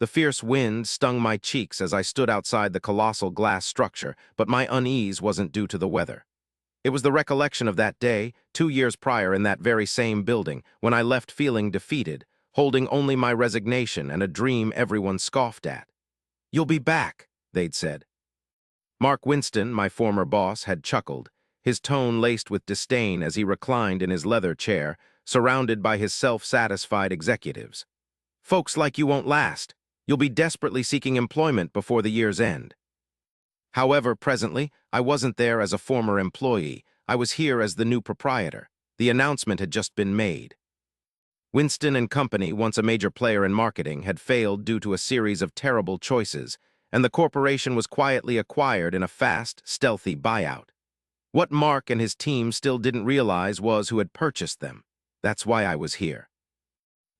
The fierce wind stung my cheeks as I stood outside the colossal glass structure, but my unease wasn't due to the weather. It was the recollection of that day, 2 years prior in that very same building, when I left feeling defeated, holding only my resignation and a dream everyone scoffed at. "You'll be back," they'd said. Mark Winston, my former boss, had chuckled, his tone laced with disdain as he reclined in his leather chair, surrounded by his self-satisfied executives. "Folks like you won't last. You'll be desperately seeking employment before the year's end." However, presently, I wasn't there as a former employee. I was here as the new proprietor. The announcement had just been made. Winston and Company, once a major player in marketing, had failed due to a series of terrible choices, and the corporation was quietly acquired in a fast, stealthy buyout. What Mark and his team still didn't realize was who had purchased them. That's why I was here.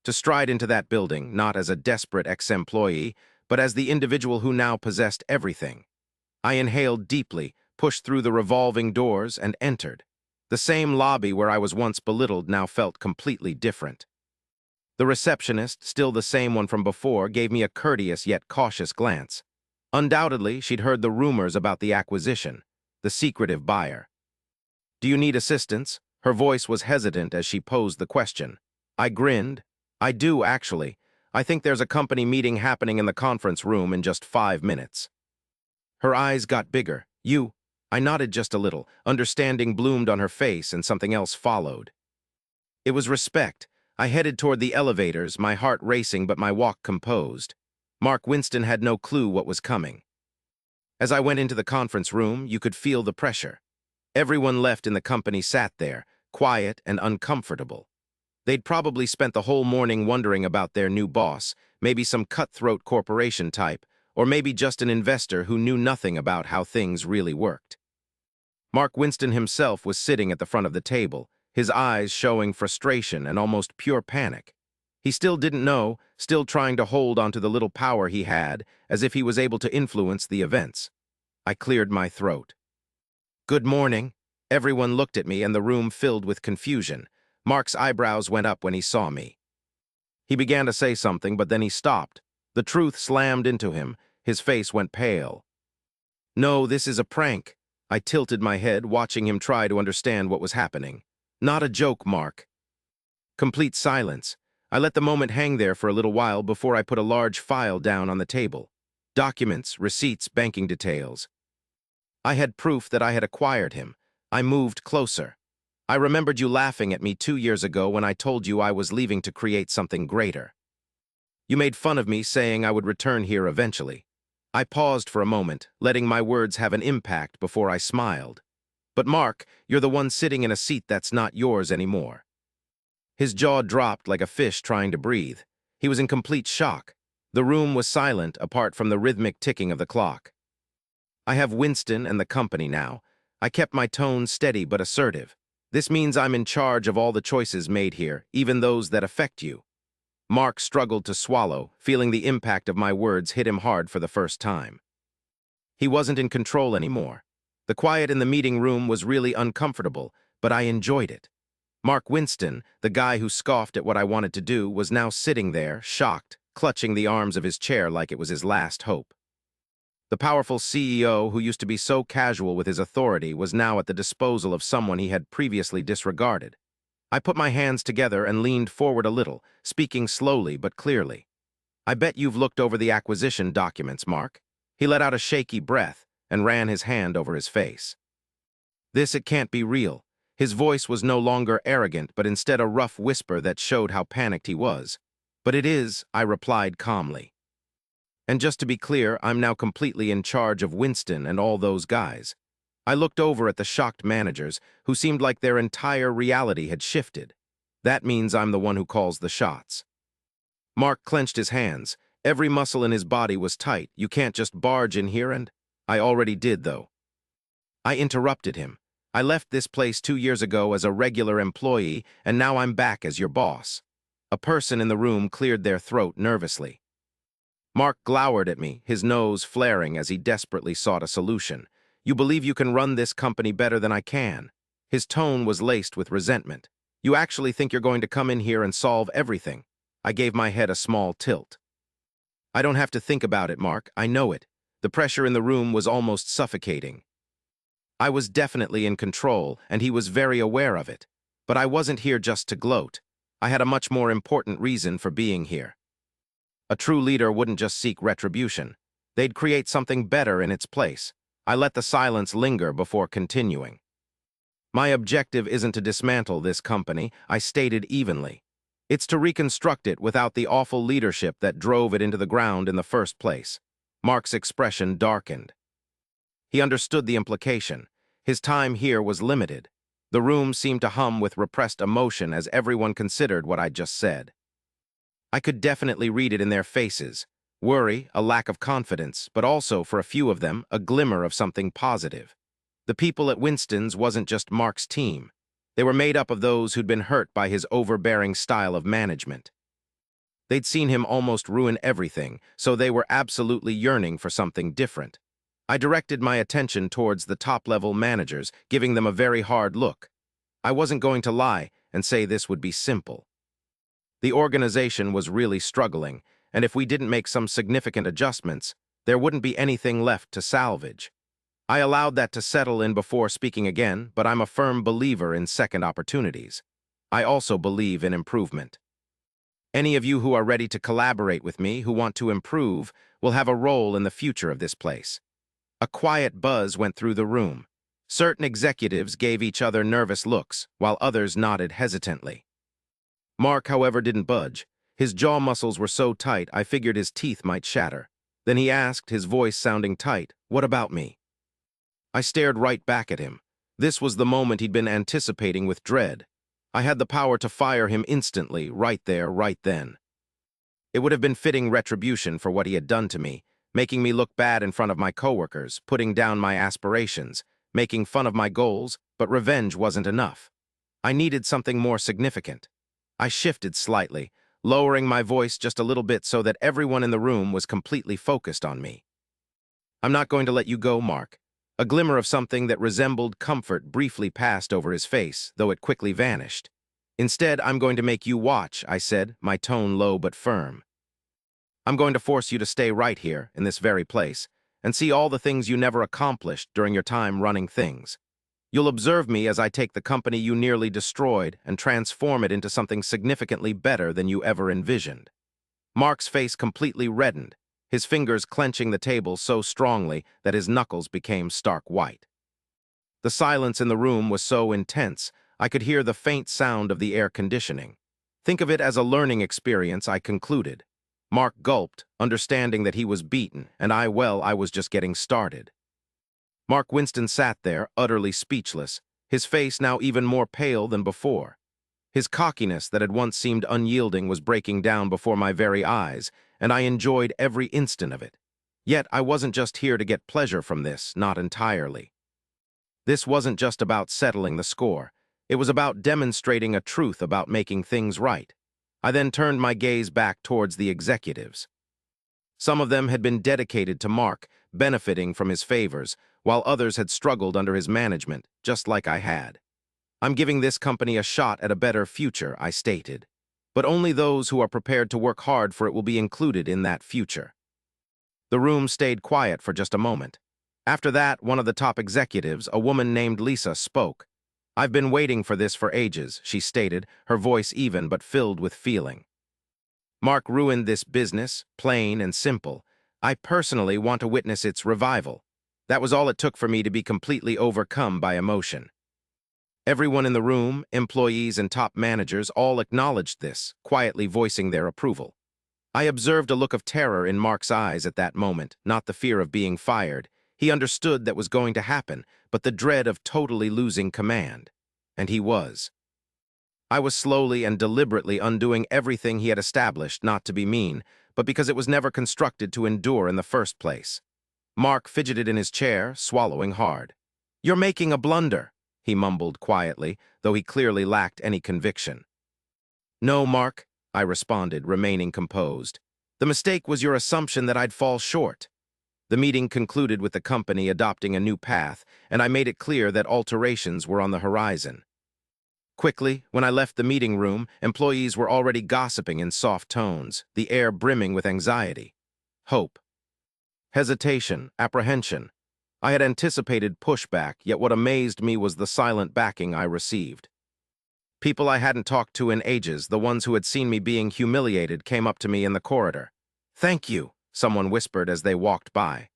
To stride into that building, not as a desperate ex-employee, but as the individual who now possessed everything. I inhaled deeply, pushed through the revolving doors, and entered. The same lobby where I was once belittled now felt completely different. The receptionist, still the same one from before, gave me a courteous yet cautious glance. Undoubtedly, she'd heard the rumors about the acquisition, the secretive buyer. "Do you need assistance?" Her voice was hesitant as she posed the question. I grinned. "I do, actually. I think there's a company meeting happening in the conference room in just 5 minutes. Her eyes got bigger. "You?" I nodded just a little. Understanding bloomed on her face, and something else followed. It was respect. I headed toward the elevators, my heart racing but my walk composed. Mark Winston had no clue what was coming. As I went into the conference room, you could feel the pressure. Everyone left in the company sat there, quiet and uncomfortable. They'd probably spent the whole morning wondering about their new boss, maybe some cutthroat corporation type, or maybe just an investor who knew nothing about how things really worked. Mark Winston himself was sitting at the front of the table, his eyes showing frustration and almost pure panic. He still didn't know, still trying to hold onto the little power he had, as if he was able to influence the events. I cleared my throat. "Good morning." Everyone looked at me and the room filled with confusion. Mark's eyebrows went up when he saw me. He began to say something, but then he stopped. The truth slammed into him. His face went pale. "No, this is a prank." I tilted my head, watching him try to understand what was happening. "Not a joke, Mark." Complete silence. I let the moment hang there for a little while before I put a large file down on the table. Documents, receipts, banking details. I had proof that I had acquired him. I moved closer. "I remembered you laughing at me 2 years ago when I told you I was leaving to create something greater. You made fun of me, saying I would return here eventually." I paused for a moment, letting my words have an impact before I smiled. "But Mark, you're the one sitting in a seat that's not yours anymore." His jaw dropped like a fish trying to breathe. He was in complete shock. The room was silent apart from the rhythmic ticking of the clock. "I have Winston and the company now." I kept my tone steady but assertive. "This means I'm in charge of all the choices made here, even those that affect you." Mark struggled to swallow, feeling the impact of my words hit him hard for the first time. He wasn't in control anymore. The quiet in the meeting room was really uncomfortable, but I enjoyed it. Mark Winston, the guy who scoffed at what I wanted to do, was now sitting there, shocked, clutching the arms of his chair like it was his last hope. The powerful CEO, who used to be so casual with his authority, was now at the disposal of someone he had previously disregarded. I put my hands together and leaned forward a little, speaking slowly but clearly. "I bet you've looked over the acquisition documents, Mark." He let out a shaky breath and ran his hand over his face. It can't be real." His voice was no longer arrogant, but instead a rough whisper that showed how panicked he was. "But it is," I replied calmly. "And just to be clear, I'm now completely in charge of Winston and all those guys." I looked over at the shocked managers, who seemed like their entire reality had shifted. "That means I'm the one who calls the shots." Mark clenched his hands. Every muscle in his body was tight. "You can't just barge in here and—" "I already did, though." I interrupted him. "I left this place 2 years ago as a regular employee, and now I'm back as your boss." A person in the room cleared their throat nervously. Mark glowered at me, his nose flaring as he desperately sought a solution. "You believe you can run this company better than I can." His tone was laced with resentment. "You actually think you're going to come in here and solve everything?" I gave my head a small tilt. I don't have to think about it, Mark. I know it. The pressure in the room was almost suffocating. I was definitely in control, and he was very aware of it. But I wasn't here just to gloat. I had a much more important reason for being here. A true leader wouldn't just seek retribution. They'd create something better in its place. I let the silence linger before continuing. My objective isn't to dismantle this company, I stated evenly. It's to reconstruct it without the awful leadership that drove it into the ground in the first place. Mark's expression darkened. He understood the implication. His time here was limited. The room seemed to hum with repressed emotion as everyone considered what I'd just said. I could definitely read it in their faces. Worry, a lack of confidence, but also, for a few of them, a glimmer of something positive. The people at Winston's wasn't just Mark's team. They were made up of those who'd been hurt by his overbearing style of management. They'd seen him almost ruin everything, so they were absolutely yearning for something different. I directed my attention towards the top-level managers, giving them a very hard look. I wasn't going to lie and say this would be simple. The organization was really struggling, and if we didn't make some significant adjustments, there wouldn't be anything left to salvage. I allowed that to settle in before speaking again, but I'm a firm believer in second opportunities. I also believe in improvement. Any of you who are ready to collaborate with me, who want to improve, will have a role in the future of this place. A quiet buzz went through the room. Certain executives gave each other nervous looks, while others nodded hesitantly. Mark, however, didn't budge. His jaw muscles were so tight I figured his teeth might shatter. Then he asked, his voice sounding tight, "What about me?" I stared right back at him. This was the moment he'd been anticipating with dread. I had the power to fire him instantly, right there, right then. It would have been fitting retribution for what he had done to me, making me look bad in front of my coworkers, putting down my aspirations, making fun of my goals, but revenge wasn't enough. I needed something more significant. I shifted slightly, lowering my voice just a little bit so that everyone in the room was completely focused on me. "I'm not going to let you go, Mark." A glimmer of something that resembled comfort briefly passed over his face, though it quickly vanished. "Instead, I'm going to make you watch," I said, my tone low but firm. "I'm going to force you to stay right here, in this very place, and see all the things you never accomplished during your time running things. You'll observe me as I take the company you nearly destroyed and transform it into something significantly better than you ever envisioned." Mark's face completely reddened, his fingers clenching the table so strongly that his knuckles became stark white. The silence in the room was so intense, I could hear the faint sound of the air conditioning. "Think of it as a learning experience," I concluded. Mark gulped, understanding that he was beaten, and I was just getting started. Mark Winston sat there, utterly speechless, his face now even more pale than before. His cockiness that had once seemed unyielding was breaking down before my very eyes, and I enjoyed every instant of it. Yet I wasn't just here to get pleasure from this, not entirely. This wasn't just about settling the score. It was about demonstrating a truth about making things right. I then turned my gaze back towards the executives. Some of them had been dedicated to Mark, benefiting from his favors, while others had struggled under his management, just like I had. "I'm giving this company a shot at a better future," I stated. "But only those who are prepared to work hard for it will be included in that future." The room stayed quiet for just a moment. After that, one of the top executives, a woman named Lisa, spoke. "I've been waiting for this for ages," she stated, her voice even but filled with feeling. "Mark ruined this business, plain and simple. I personally want to witness its revival." That was all it took for me to be completely overcome by emotion. Everyone in the room, employees and top managers, all acknowledged this, quietly voicing their approval. I observed a look of terror in Mark's eyes at that moment, not the fear of being fired. He understood that was going to happen, but the dread of totally losing command. And he was. I was slowly and deliberately undoing everything he had established, not to be mean, but because it was never constructed to endure in the first place. Mark fidgeted in his chair, swallowing hard. "You're making a blunder," he mumbled quietly, though he clearly lacked any conviction. "No, Mark," I responded, remaining composed. "The mistake was your assumption that I'd fall short." The meeting concluded with the company adopting a new path, and I made it clear that alterations were on the horizon. Quickly, when I left the meeting room, employees were already gossiping in soft tones, the air brimming with anxiety. hope, hesitation, apprehension. I had anticipated pushback, yet what amazed me was the silent backing I received. People I hadn't talked to in ages, the ones who had seen me being humiliated, came up to me in the corridor. "Thank you," someone whispered as they walked by.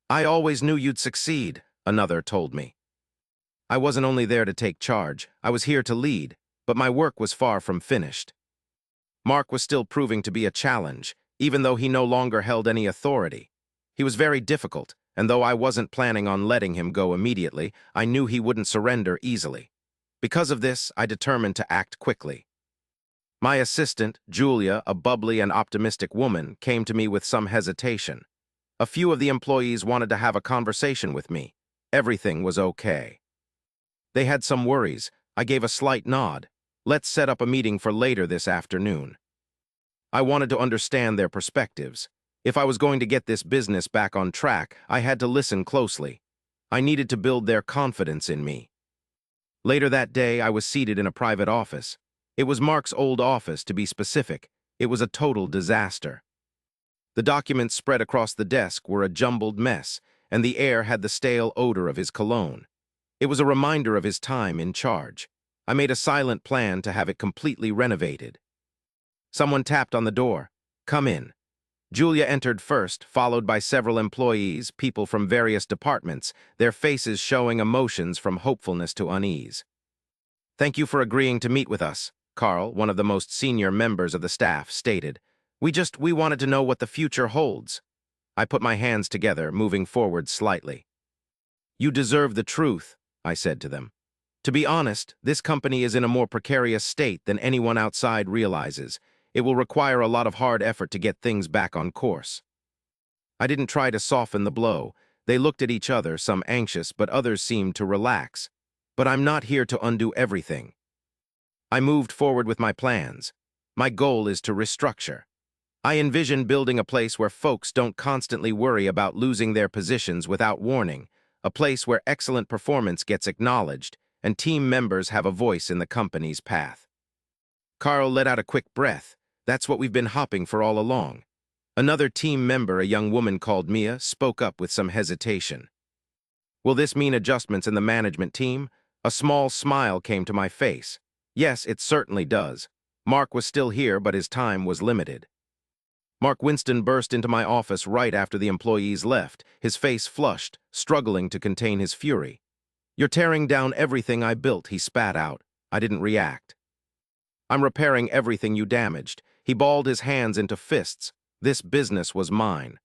"I always knew you'd succeed," another told me. I wasn't only there to take charge, I was here to lead, but my work was far from finished. Mark was still proving to be a challenge, even though he no longer held any authority. He was very difficult, and though I wasn't planning on letting him go immediately, I knew he wouldn't surrender easily. Because of this, I determined to act quickly. My assistant, Julia, a bubbly and optimistic woman, came to me with some hesitation. A few of the employees wanted to have a conversation with me. Everything was okay. They had some worries. I gave a slight nod. "Let's set up a meeting for later this afternoon." I wanted to understand their perspectives. If I was going to get this business back on track, I had to listen closely. I needed to build their confidence in me. Later that day, I was seated in a private office. It was Mark's old office, to be specific. It was a total disaster. The documents spread across the desk were a jumbled mess, and the air had the stale odor of his cologne. It was a reminder of his time in charge. I made a silent plan to have it completely renovated. Someone tapped on the door. "Come in." Julia entered first, followed by several employees, people from various departments, their faces showing emotions from hopefulness to unease. "Thank you for agreeing to meet with us," Carl, one of the most senior members of the staff, stated. We wanted to know what the future holds." I put my hands together, moving forward slightly. "You deserve the truth," I said to them. "To be honest, this company is in a more precarious state than anyone outside realizes. It will require a lot of hard effort to get things back on course." I didn't try to soften the blow. They looked at each other, some anxious, but others seemed to relax. "But I'm not here to undo everything." I moved forward with my plans. My goal is to restructure. I envision building a place where folks don't constantly worry about losing their positions without warning, a place where excellent performance gets acknowledged and team members have a voice in the company's path. Carl let out a quick breath. "That's what we've been hopping for all along." Another team member, a young woman called Mia, spoke up with some hesitation. "Will this mean adjustments in the management team?" A small smile came to my face. "Yes, it certainly does." Mark was still here, but his time was limited. Mark Winston burst into my office right after the employees left, his face flushed, struggling to contain his fury. "You're tearing down everything I built," he spat out. I didn't react. "I'm repairing everything you damaged." He balled his hands into fists. This business was mine.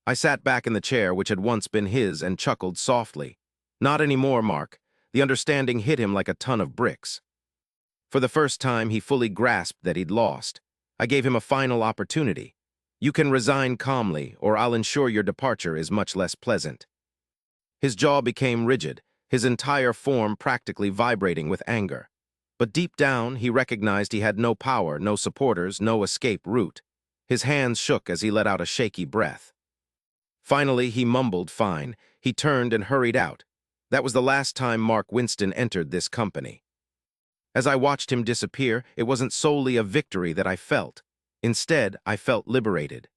I sat back in the chair which had once been his and chuckled softly. "Not anymore, Mark." The understanding hit him like a ton of bricks. For the first time, he fully grasped that he'd lost. I gave him a final opportunity. "You can resign calmly, or I'll ensure your departure is much less pleasant." His jaw became rigid, his entire form practically vibrating with anger. But deep down, he recognized he had no power, no supporters, no escape route. His hands shook as he let out a shaky breath. Finally, he mumbled, "Fine." He turned and hurried out. That was the last time Mark Winston entered this company. As I watched him disappear, it wasn't solely a victory that I felt. Instead, I felt liberated.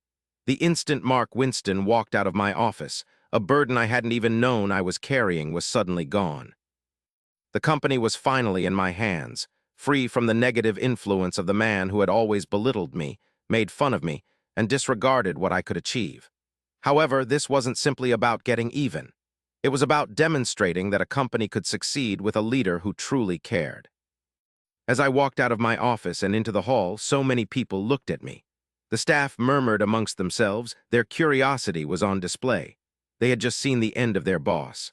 The instant Mark Winston walked out of my office, a burden I hadn't even known I was carrying was suddenly gone. The company was finally in my hands, free from the negative influence of the man who had always belittled me, made fun of me, and disregarded what I could achieve. However, this wasn't simply about getting even. It was about demonstrating that a company could succeed with a leader who truly cared. As I walked out of my office and into the hall, so many people looked at me. The staff murmured amongst themselves. Their curiosity was on display. They had just seen the end of their boss.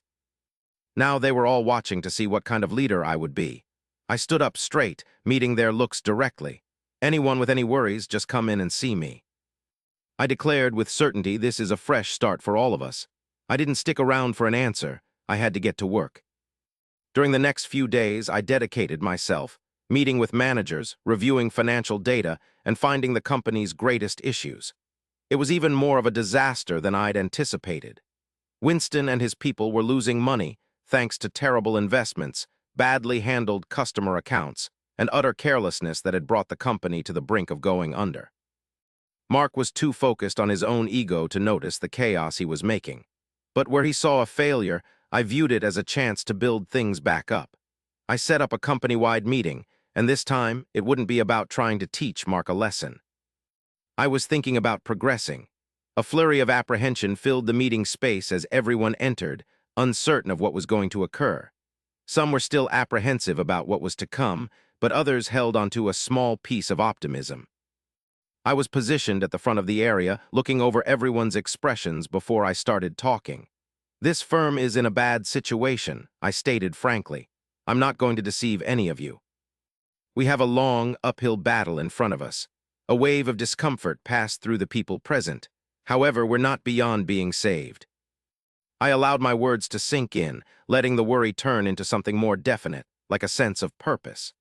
Now they were all watching to see what kind of leader I would be. I stood up straight, meeting their looks directly. "Anyone with any worries, just come in and see me." I declared with certainty, this is a fresh start for all of us. I didn't stick around for an answer. I had to get to work. During the next few days, I dedicated myself, meeting with managers, reviewing financial data, and finding the company's greatest issues. It was even more of a disaster than I'd anticipated. Winston and his people were losing money, thanks to terrible investments, badly handled customer accounts, and utter carelessness that had brought the company to the brink of going under. Mark was too focused on his own ego to notice the chaos he was making. But where he saw a failure, I viewed it as a chance to build things back up. I set up a company-wide meeting, and this time it wouldn't be about trying to teach Mark a lesson. I was thinking about progressing. A flurry of apprehension filled the meeting space as everyone entered, uncertain of what was going to occur. Some were still apprehensive about what was to come, but others held onto a small piece of optimism. I was positioned at the front of the area, looking over everyone's expressions before I started talking. "This firm is in a bad situation," I stated frankly. "I'm not going to deceive any of you. We have a long, uphill battle in front of us. A wave of discomfort passed through the people present. However, we're not beyond being saved." I allowed my words to sink in, letting the worry turn into something more definite, like a sense of purpose.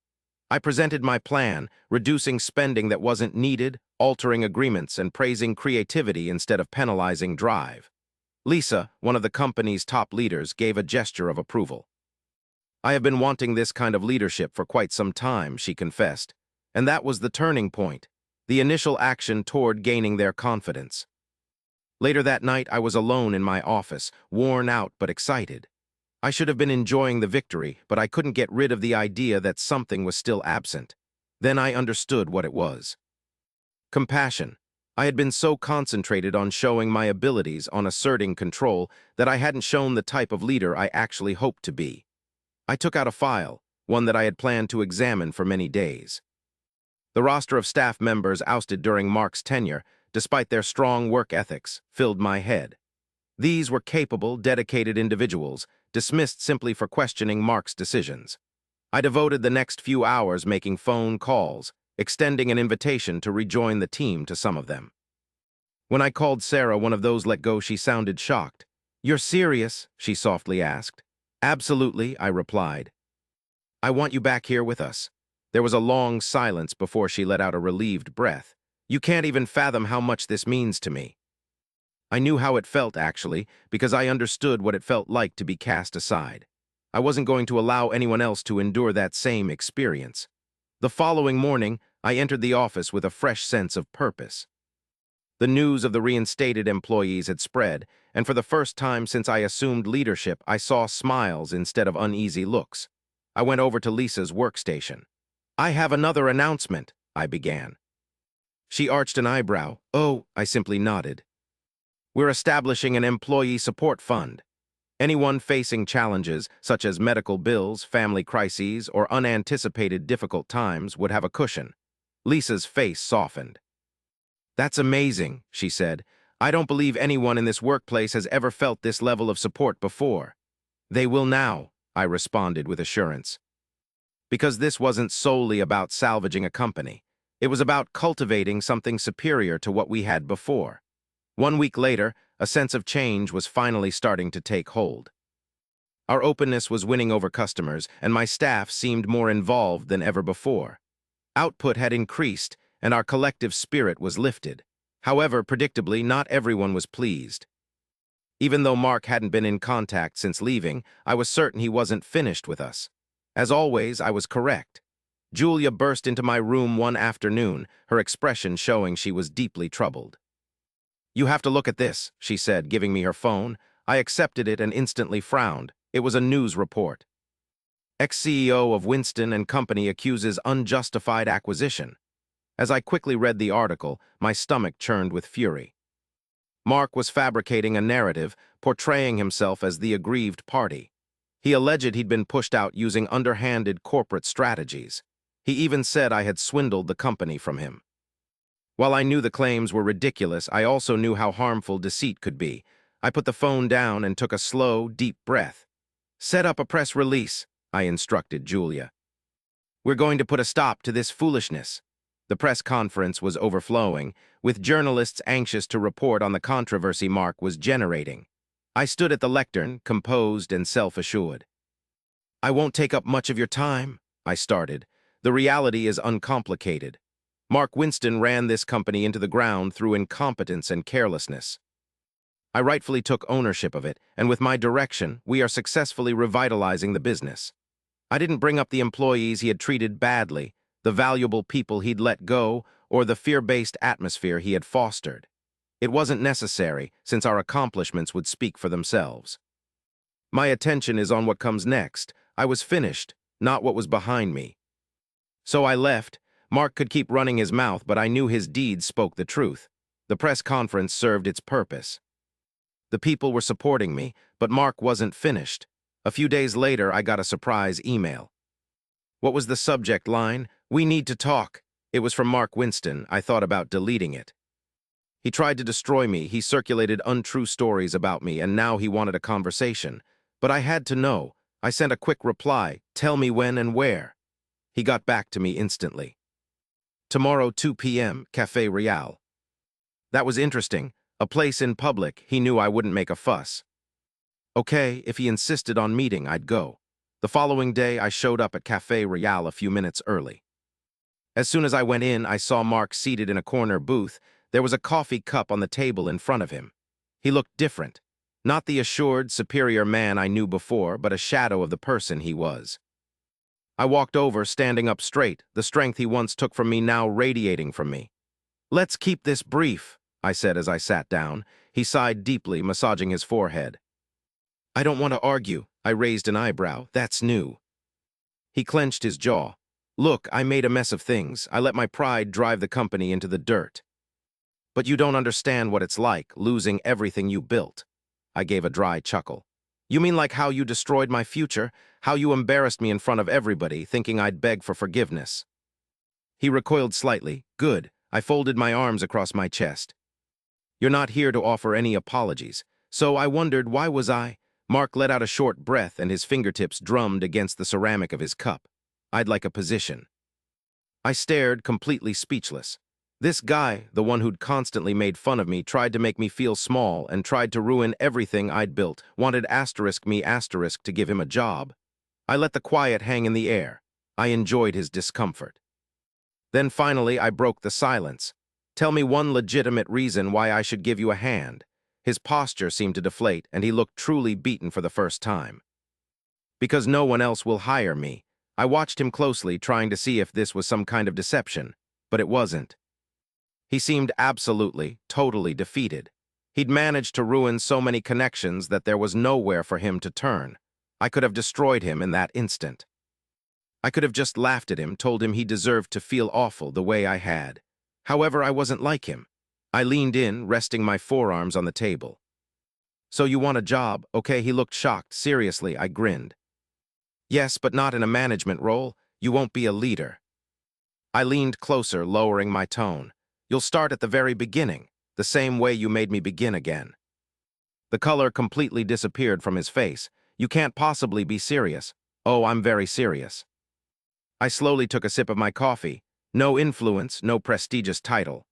I presented my plan, reducing spending that wasn't needed, altering agreements, and praising creativity instead of penalizing drive. Lisa, one of the company's top leaders, gave a gesture of approval. "I have been wanting this kind of leadership for quite some time," she confessed. And that was the turning point, the initial action toward gaining their confidence. Later that night, I was alone in my office, worn out but excited. I should have been enjoying the victory, but I couldn't get rid of the idea that something was still absent. Then I understood what it was. Compassion. I had been so concentrated on showing my abilities, on asserting control, that I hadn't shown the type of leader I actually hoped to be. I took out a file, one that I had planned to examine for many days. The roster of staff members ousted during Mark's tenure, despite their strong work ethics, filled my head. These were capable, dedicated individuals, dismissed simply for questioning Mark's decisions. I devoted the next few hours making phone calls, extending an invitation to rejoin the team to some of them. When I called Sarah one of those let go, she sounded shocked. "You're serious?" she softly asked. "Absolutely," I replied. "I want you back here with us." There was a long silence before she let out a relieved breath. "You can't even fathom how much this means to me." I knew how it felt, actually, because I understood what it felt like to be cast aside. I wasn't going to allow anyone else to endure that same experience. The following morning, I entered the office with a fresh sense of purpose. The news of the reinstated employees had spread, and for the first time since I assumed leadership, I saw smiles instead of uneasy looks. I went over to Lisa's workstation. "I have another announcement," I began. She arched an eyebrow. "Oh," I simply nodded. "We're establishing an employee support fund. Anyone facing challenges, such as medical bills, family crises, or unanticipated difficult times, would have a cushion." Lisa's face softened. "That's amazing," she said. "I don't believe anyone in this workplace has ever felt this level of support before." "They will now," I responded with assurance. Because this wasn't solely about salvaging a company. It was about cultivating something superior to what we had before. 1 week later, a sense of change was finally starting to take hold. Our openness was winning over customers, and my staff seemed more involved than ever before. Output had increased, and our collective spirit was lifted. However, predictably, not everyone was pleased. Even though Mark hadn't been in contact since leaving, I was certain he wasn't finished with us. As always, I was correct. Julia burst into my room one afternoon, her expression showing she was deeply troubled. "You have to look at this," she said, giving me her phone. I accepted it and instantly frowned. It was a news report. Ex-CEO of Winston and Company accuses unjustified acquisition. As I quickly read the article, my stomach churned with fury. Mark was fabricating a narrative, portraying himself as the aggrieved party. He alleged he'd been pushed out using underhanded corporate strategies. He even said I had swindled the company from him. While I knew the claims were ridiculous, I also knew how harmful deceit could be. I put the phone down and took a slow, deep breath. "Set up a press release," I instructed Julia. "We're going to put a stop to this foolishness." The press conference was overflowing, with journalists anxious to report on the controversy Mark was generating. I stood at the lectern, composed and self-assured. "I won't take up much of your time," I started. "The reality is uncomplicated. Mark Winston ran this company into the ground through incompetence and carelessness. I rightfully took ownership of it, and with my direction, we are successfully revitalizing the business. I didn't bring up the employees he had treated badly, the valuable people he'd let go, or the fear-based atmosphere he had fostered. It wasn't necessary, since our accomplishments would speak for themselves. My attention is on what comes next. I was finished, not what was behind me. So I left. Mark could keep running his mouth, but I knew his deeds spoke the truth. The press conference served its purpose. The people were supporting me, but Mark wasn't finished. A few days later, I got a surprise email. What was the subject line? "We need to talk." It was from Mark Winston. I thought about deleting it. He tried to destroy me. He circulated untrue stories about me, and now he wanted a conversation. But I had to know. I sent a quick reply, "Tell me when and where." He got back to me instantly. "Tomorrow, 2 p.m., Café Real." That was interesting. A place in public. He knew I wouldn't make a fuss. Okay, if he insisted on meeting, I'd go. The following day, I showed up at Café Real a few minutes early. As soon as I went in, I saw Mark seated in a corner booth. There was a coffee cup on the table in front of him. He looked different. Not the assured, superior man I knew before, but a shadow of the person he was. I walked over, standing up straight, the strength he once took from me now radiating from me. "Let's keep this brief," I said as I sat down. He sighed deeply, massaging his forehead. "I don't want to argue." I raised an eyebrow. "That's new." He clenched his jaw. "Look, I made a mess of things. I let my pride drive the company into the dirt. But you don't understand what it's like, losing everything you built." I gave a dry chuckle. "You mean like how you destroyed my future? How you embarrassed me in front of everybody, thinking I'd beg for forgiveness?" He recoiled slightly. "Good." I folded my arms across my chest. "You're not here to offer any apologies. So I wondered, why was I?" Mark let out a short breath and his fingertips drummed against the ceramic of his cup. "I'd like a position." I stared, completely speechless. This guy, the one who'd constantly made fun of me, tried to make me feel small and tried to ruin everything I'd built, wanted me to give him a job. I let the quiet hang in the air. I enjoyed his discomfort. Then finally I broke the silence. "Tell me one legitimate reason why I should give you a hand." His posture seemed to deflate, and he looked truly beaten for the first time. "Because no one else will hire me." I watched him closely, trying to see if this was some kind of deception, but it wasn't. He seemed absolutely, totally defeated. He'd managed to ruin so many connections that there was nowhere for him to turn. I could have destroyed him in that instant. I could have just laughed at him, told him he deserved to feel awful the way I had. However, I wasn't like him. I leaned in, resting my forearms on the table. "So you want a job, okay?" He looked shocked. "Seriously," I grinned. "Yes, but not in a management role. You won't be a leader." I leaned closer, lowering my tone. "You'll start at the very beginning, the same way you made me begin again." The color completely disappeared from his face. "You can't possibly be serious." "Oh, I'm very serious." I slowly took a sip of my coffee. No influence, no prestigious title.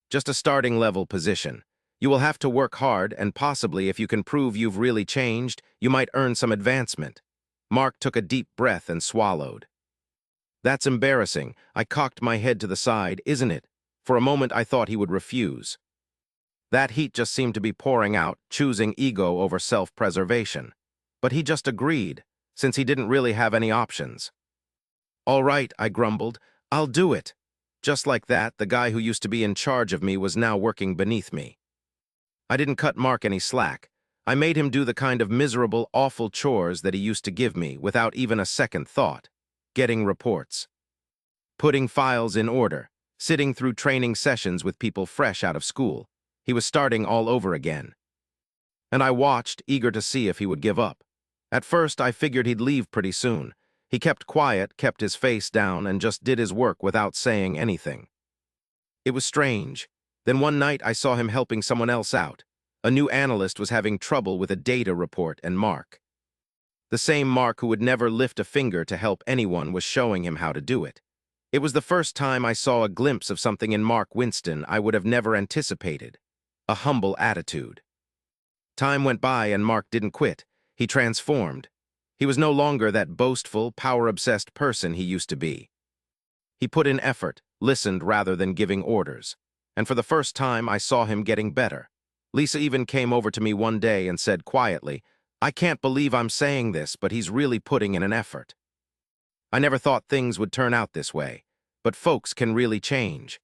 Just a starting level position. You will have to work hard, and possibly, if you can prove you've really changed, you might earn some advancement. Mark took a deep breath and swallowed. "That's embarrassing." I cocked my head to the side. "Isn't it?" For a moment I thought he would refuse. That heat just seemed to be pouring out, choosing ego over self-preservation. But he just agreed, since he didn't really have any options. "All right," I grumbled. "I'll do it." Just like that, the guy who used to be in charge of me was now working beneath me. I didn't cut Mark any slack. I made him do the kind of miserable, awful chores that he used to give me without even a second thought. Getting reports. Putting files in order. Sitting through training sessions with people fresh out of school. He was starting all over again. And I watched, eager to see if he would give up. At first, I figured he'd leave pretty soon. He kept quiet, kept his face down, and just did his work without saying anything. It was strange. Then one night I saw him helping someone else out. A new analyst was having trouble with a data report, and Mark, the same Mark who would never lift a finger to help anyone, was showing him how to do it. It was the first time I saw a glimpse of something in Mark Winston I would have never anticipated. A humble attitude. Time went by and Mark didn't quit. He transformed. He was no longer that boastful, power-obsessed person he used to be. He put in effort, listened rather than giving orders. And for the first time, I saw him getting better. Lisa even came over to me one day and said quietly, "I can't believe I'm saying this, but he's really putting in an effort." I never thought things would turn out this way, but folks can really change.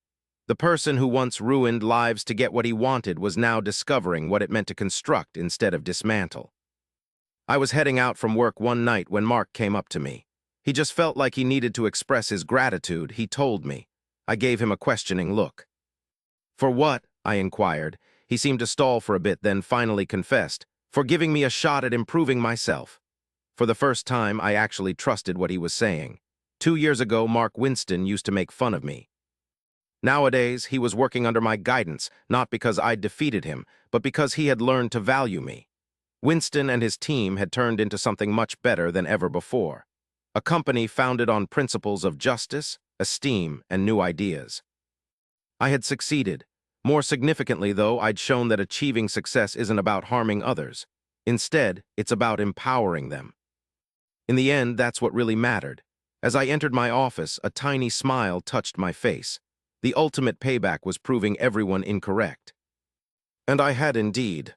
The person who once ruined lives to get what he wanted was now discovering what it meant to construct instead of dismantle. I was heading out from work one night when Mark came up to me. He just felt like he needed to express his gratitude, he told me. I gave him a questioning look. For what? I inquired. He seemed to stall for a bit, then finally confessed, for giving me a shot at improving myself. For the first time, I actually trusted what he was saying. 2 years ago, Mark Winston used to make fun of me. Nowadays, he was working under my guidance, not because I'd defeated him, but because he had learned to value me. Winston and his team had turned into something much better than ever before. A company founded on principles of justice, esteem, and new ideas. I had succeeded. More significantly, though, I'd shown that achieving success isn't about harming others. Instead, it's about empowering them. In the end, that's what really mattered. As I entered my office, a tiny smile touched my face. The ultimate payback was proving everyone incorrect. And I had indeed.